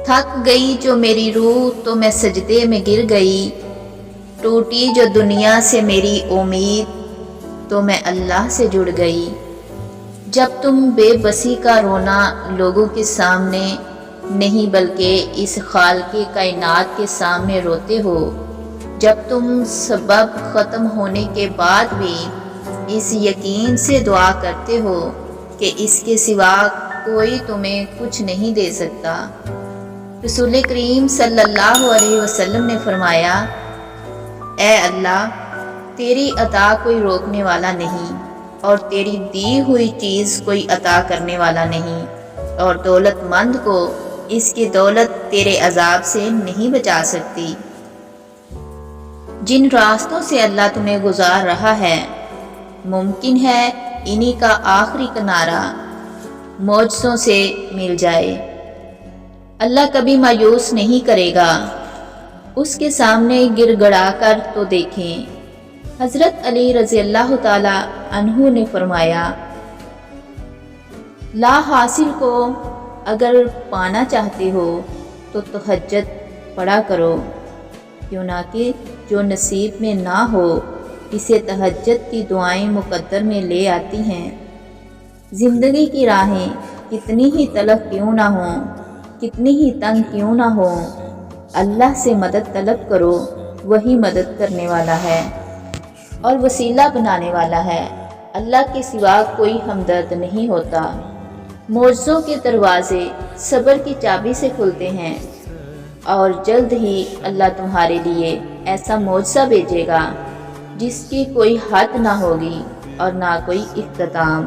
تھک گئی جو میری روح تو میں سجدے میں گر گئی، ٹوٹی جو دنیا سے میری امید تو میں اللہ سے جڑ گئی۔ جب تم بے بسی کا رونا لوگوں کے سامنے نہیں بلکہ اس خالق کائنات کے سامنے روتے ہو، جب تم سبب ختم ہونے کے بعد بھی اس یقین سے دعا کرتے ہو کہ اس کے سوا کوئی تمہیں کچھ نہیں دے سکتا۔ رسول کریم صلی اللہ علیہ وسلم نے فرمایا، اے اللہ، تیری عطا کوئی روکنے والا نہیں اور تیری دی ہوئی چیز کوئی عطا کرنے والا نہیں، اور دولت مند کو اس کی دولت تیرے عذاب سے نہیں بچا سکتی۔ جن راستوں سے اللہ تمہیں گزار رہا ہے، ممکن ہے انہی کا آخری کنارہ معجزوں سے مل جائے۔ اللہ کبھی مایوس نہیں کرے گا، اس کے سامنے گر گڑا کر تو دیکھیں۔ حضرت علی رضی اللہ تعالی عنہ نے فرمایا، لا حاصل کو اگر پانا چاہتے ہو تو تہجد پڑھا کرو، کیوں نہ کہ جو نصیب میں نہ ہو اسے تہجد کی دعائیں مقدر میں لے آتی ہیں۔ زندگی کی راہیں کتنی ہی تلخ کیوں نہ ہوں، کتنی ہی تنگ کیوں نہ ہوں، اللہ سے مدد طلب کرو، وہی مدد کرنے والا ہے اور وسیلہ بنانے والا ہے۔ اللہ کے سوا کوئی ہمدرد نہیں ہوتا۔ معجزوں کے دروازے صبر کی چابی سے کھلتے ہیں، اور جلد ہی اللہ تمہارے لیے ایسا معجزہ بھیجے گا جس کی کوئی حد نہ ہوگی اور نہ کوئی اختتام۔